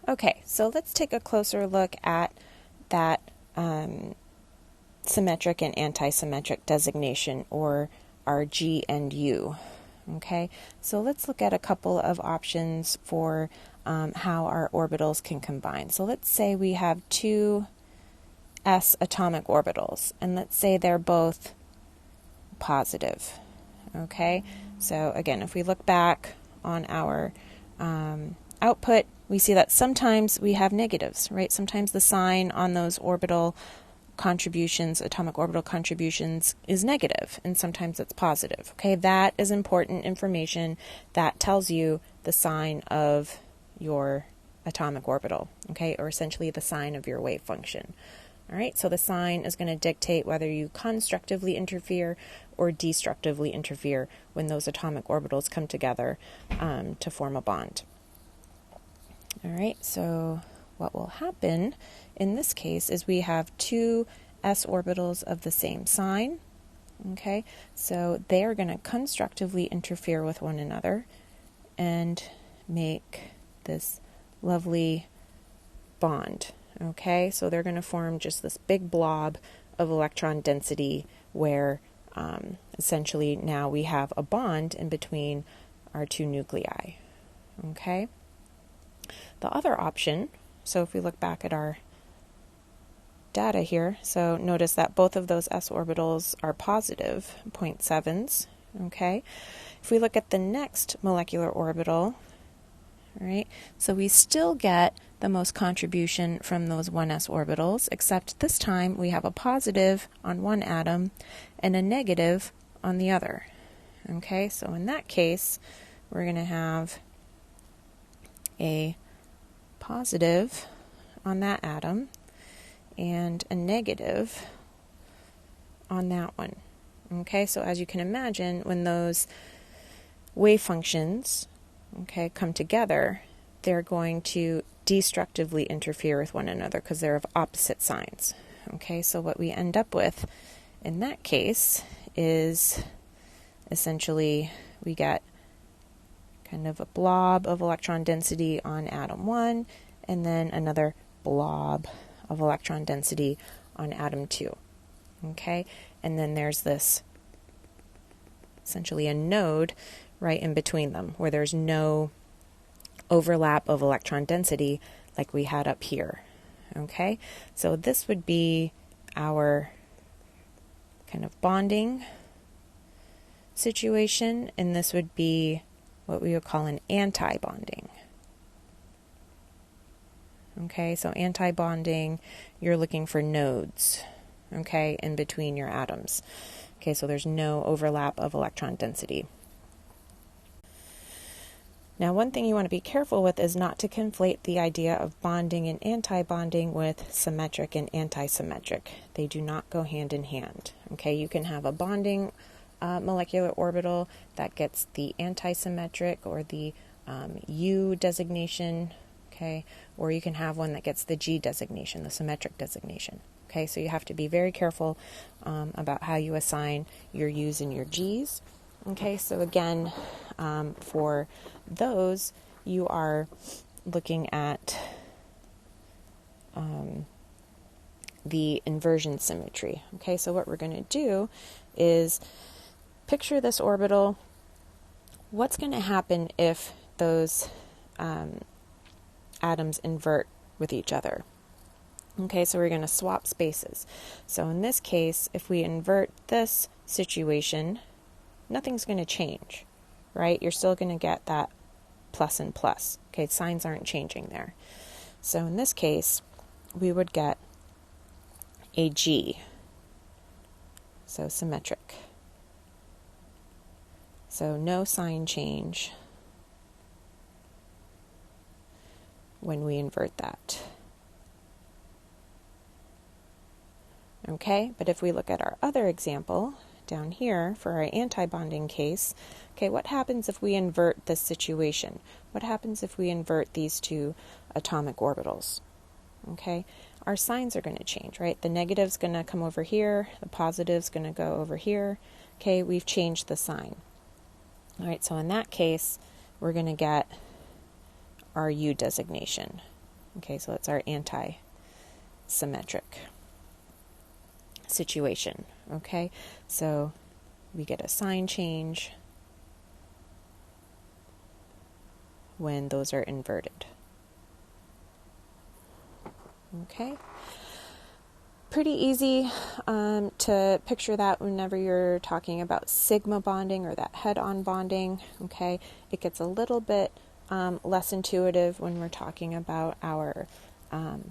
Okay, so let's take a closer look at that symmetric and anti-symmetric designation, or our G and U. Okay, so let's look at a couple of options for how our orbitals can combine. So let's say we have two s atomic orbitals, and let's say they're both positive. Okay, so again, if we look back on our output, we see that sometimes we have negatives, right? Sometimes the sign on those orbital contributions, atomic orbital contributions, is negative, and sometimes it's positive. Okay, that is important information that tells you the sign of your atomic orbital, okay, or essentially the sign of your wave function. All right, so the sign is going to dictate whether you constructively interfere or destructively interfere when those atomic orbitals come together to form a bond. All right, so what will happen in this case is we have two s orbitals of the same sign. Okay, so they are going to constructively interfere with one another and make this lovely bond. Okay, so they're going to form just this big blob of electron density where essentially now we have a bond in between our two nuclei. Okay, the other option, so if we look back at our data here, so notice that both of those s orbitals are positive 0.7s. Okay, if we look at the next molecular orbital, right, so we still get the most contribution from those 1s orbitals, except this time we have a positive on one atom and a negative on the other. Okay, so in that case, we're going to have a positive on that atom and a negative on that one. Okay, so as you can imagine, when those wave functions, okay, come together, they're going to destructively interfere with one another because they're of opposite signs. Okay, so what we end up with in that case is essentially we get kind of a blob of electron density on atom 1 and then another blob of electron density on atom 2. Okay, and then there's this essentially a node right in between them where there's no overlap of electron density like we had up here. Okay, so this would be our kind of bonding situation, and this would be what we would call an anti-bonding. Okay, so anti-bonding, you're looking for nodes, okay, in between your atoms. Okay, so there's no overlap of electron density. Now, one thing you want to be careful with is not to conflate the idea of bonding and anti-bonding with symmetric and anti-symmetric. They do not go hand in hand. Okay, you can have a bonding molecular orbital that gets the anti-symmetric or the U designation, okay, or you can have one that gets the G designation, the symmetric designation. Okay, so you have to be very careful about how you assign your U's and your G's. Okay, so again, for those, you are looking at the inversion symmetry. Okay, so what we're going to do is picture this orbital. What's going to happen if those atoms invert with each other? Okay, so we're going to swap spaces. So in this case, if we invert this situation, nothing's going to change, right? You're still going to get that plus and plus. Okay, signs aren't changing there. So in this case, we would get a G, so symmetric. So no sign change when we invert that. Okay, but if we look at our other example down here for our anti-bonding case, okay, what happens if we invert this situation? What happens if we invert these two atomic orbitals? Okay, our signs are going to change, right? The negative's going to come over here, the positive's going to go over here. Okay, we've changed the sign. All right, so in that case, we're going to get our U designation. Okay, so it's our anti-symmetric situation. Okay, so we get a sign change when those are inverted. Okay, pretty easy to picture that whenever you're talking about sigma bonding or that head-on bonding. Okay, it gets a little bit less intuitive when we're talking about our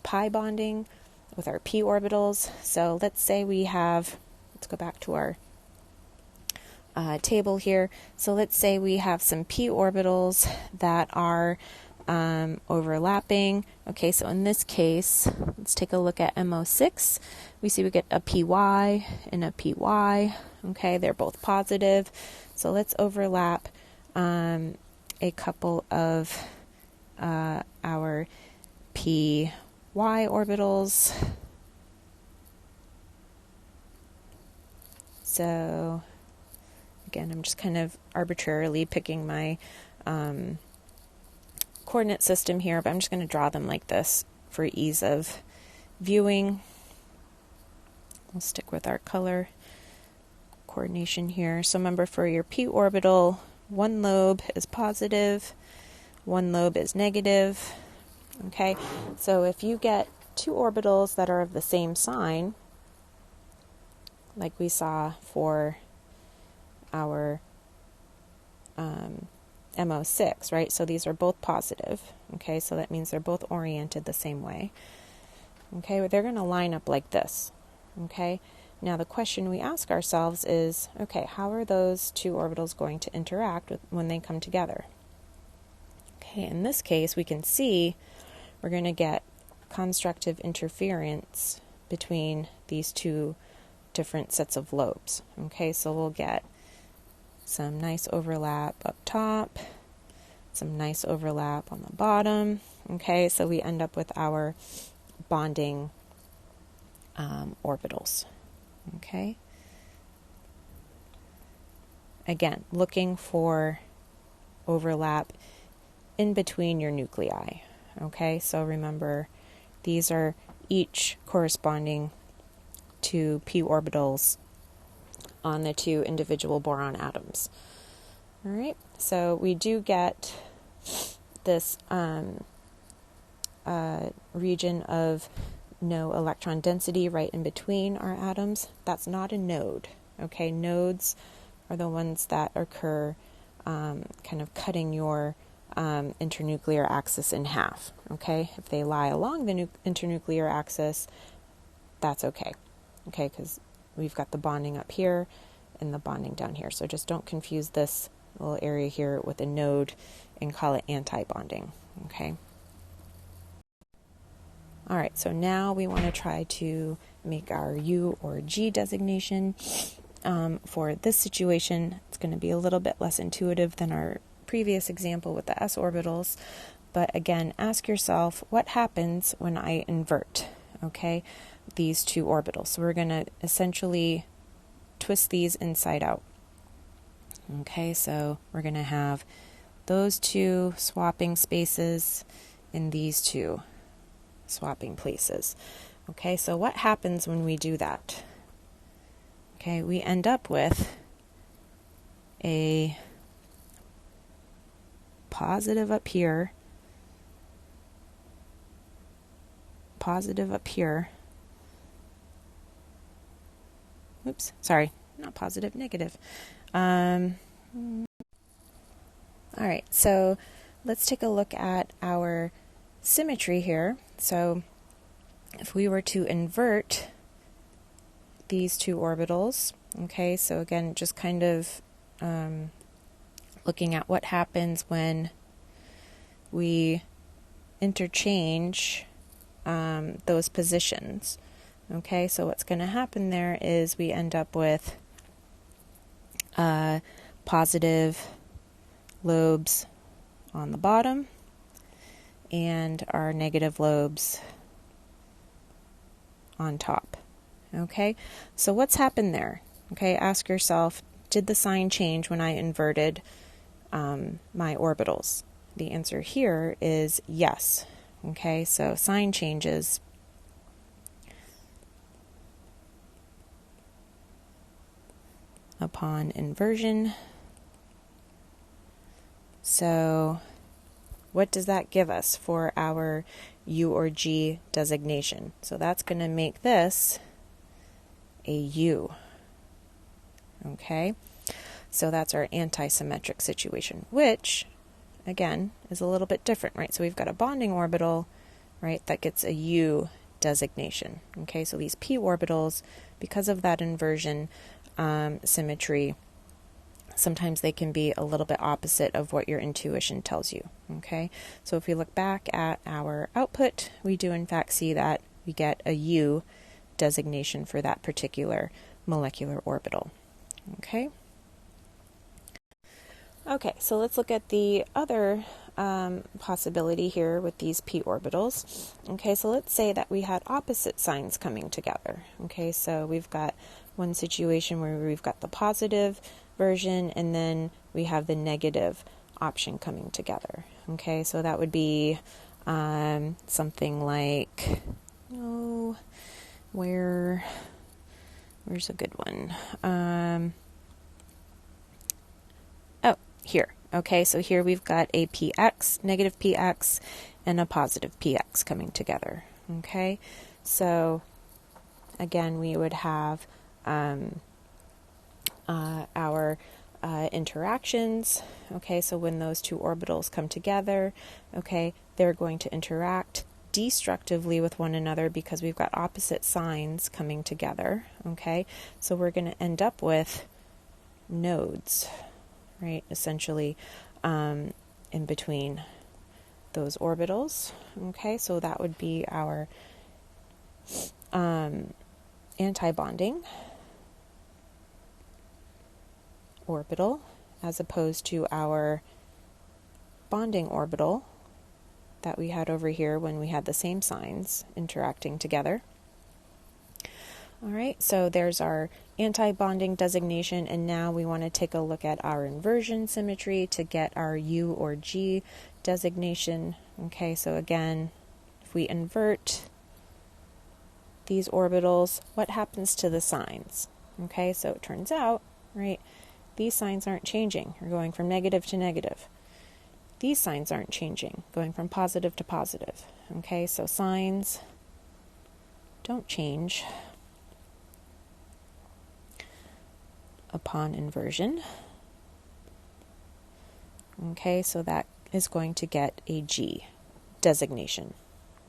pi bonding with our p orbitals. So let's say we have, let's go back to our table here. So let's say we have some p orbitals that are overlapping. Okay, so in this case, let's take a look at MO6. We see we get a PY and a PY. Okay, they're both positive. So let's overlap a couple of our PY orbitals. So again, I'm just kind of arbitrarily picking my coordinate system here, but I'm just going to draw them like this for ease of viewing. We'll stick with our color coordination here. So remember, for your p orbital, one lobe is positive, one lobe is negative. Okay, so if you get two orbitals that are of the same sign, like we saw for our MO6, right? So these are both positive. Okay, so that means they're both oriented the same way. Okay, but they're going to line up like this. Okay, now the question we ask ourselves is, okay, how are those two orbitals going to interact when they come together? Okay, in this case, we can see we're going to get constructive interference between these two different sets of lobes. Okay, so we'll get some nice overlap up top, some nice overlap on the bottom. Okay, so we end up with our bonding orbitals. Okay, again, looking for overlap in between your nuclei. Okay, so remember, these are each corresponding to p orbitals on the two individual boron atoms. All right, so we do get this region of no electron density right in between our atoms. That's not a node. Okay, nodes are the ones that occur kind of cutting your internuclear axis in half. Okay, if they lie along the internuclear axis, that's okay. Okay, because we've got the bonding up here and the bonding down here. So just don't confuse this little area here with a node and call it anti-bonding. Okay. All right, so now we want to try to make our U or G designation. For this situation, it's going to be a little bit less intuitive than our previous example with the s orbitals. But again, ask yourself, what happens when I invert, okay, these two orbitals? So we're going to essentially twist these inside out. Okay, so we're going to have those two swapping spaces and these two swapping places. Okay, so what happens when we do that? Okay, we end up with a positive up here, positive up here. Oops, sorry, not positive, negative. All right, so let's take a look at our symmetry here. So if we were to invert these two orbitals, okay, so again, just kind of looking at what happens when we interchange those positions. Okay, so what's going to happen there is we end up with positive lobes on the bottom and our negative lobes on top. Okay, so what's happened there? Okay, ask yourself, did the sign change when I inverted my orbitals? The answer here is yes. Okay, so sign changes. Upon inversion. So what does that give us for our U or G designation? So that's going to make this a U. Okay, so that's our antisymmetric situation, which, again, is a little bit different, right? So we've got a bonding orbital, right, that gets a U designation. Okay, so these p orbitals, because of that inversion symmetry, sometimes they can be a little bit opposite of what your intuition tells you. Okay, so if we look back at our output, we do in fact see that we get a U designation for that particular molecular orbital. Okay. Okay, so let's look at the other possibility here with these p orbitals. Okay, so let's say that we had opposite signs coming together. Okay, so we've got one situation where we've got the positive version and then we have the negative option coming together. Okay, so that would be something like, where's a good one? Here. Okay, so here we've got a px, negative px, and a positive px coming together. Okay, so again, we would have our interactions. Okay, so when those two orbitals come together, okay, they're going to interact destructively with one another because we've got opposite signs coming together. Okay, so we're going to end up with nodes, right, essentially in between those orbitals. Okay, so that would be our antibonding orbital as opposed to our bonding orbital that we had over here when we had the same signs interacting together. All right, so there's our anti-bonding designation, and now we want to take a look at our inversion symmetry to get our U or G designation. Okay, so again, if we invert these orbitals, what happens to the signs? Okay, so it turns out, right, these signs aren't changing. You're going from negative to negative. These signs aren't changing, going from positive to positive. Okay, so signs don't change upon inversion. Okay, so that is going to get a G designation,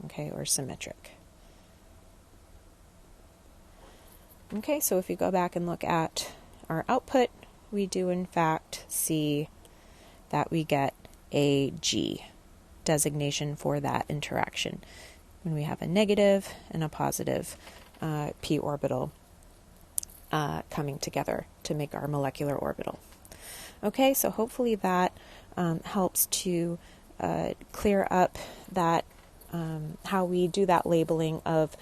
okay, or symmetric. Okay, so if you go back and look at our output, we do in fact see that we get a G designation for that interaction when we have a negative and a positive p orbital coming together to make our molecular orbital. Okay, so hopefully that helps to clear up that how we do that labeling of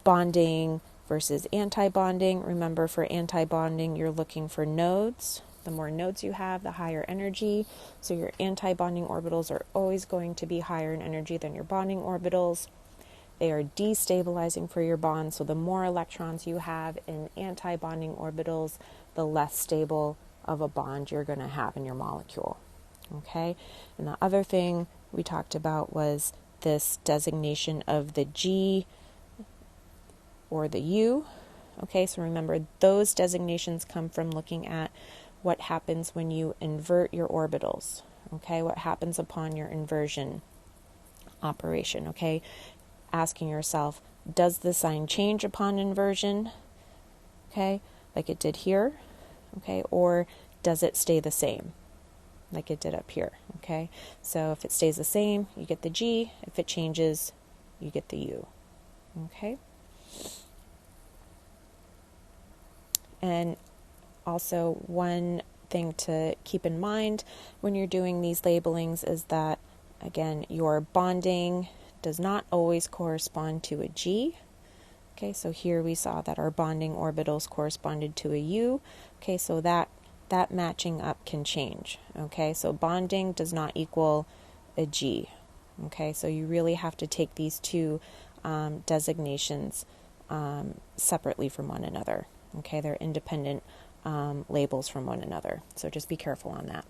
bonding versus anti-bonding. Remember, for anti-bonding, you're looking for nodes. The more nodes you have, the higher energy. So your anti-bonding orbitals are always going to be higher in energy than your bonding orbitals. They are destabilizing for your bond, so the more electrons you have in anti-bonding orbitals, the less stable of a bond you're going to have in your molecule. Okay? And the other thing we talked about was this designation of the G or the U. Okay, so remember, those designations come from looking at what happens when you invert your orbitals. Okay, what happens upon your inversion operation. Okay, asking yourself, does the sign change upon inversion? Okay, like it did here. Okay, or does it stay the same, like it did up here? Okay, so if it stays the same, you get the G. If it changes, you get the U. Okay. And also, one thing to keep in mind when you're doing these labelings is that, again, your bonding does not always correspond to a G. Okay, so here we saw that our bonding orbitals corresponded to a U. Okay, so that matching up can change. Okay, so bonding does not equal a G. Okay, so you really have to take these two designations separately from one another. Okay, they're independent labels from one another. So just be careful on that.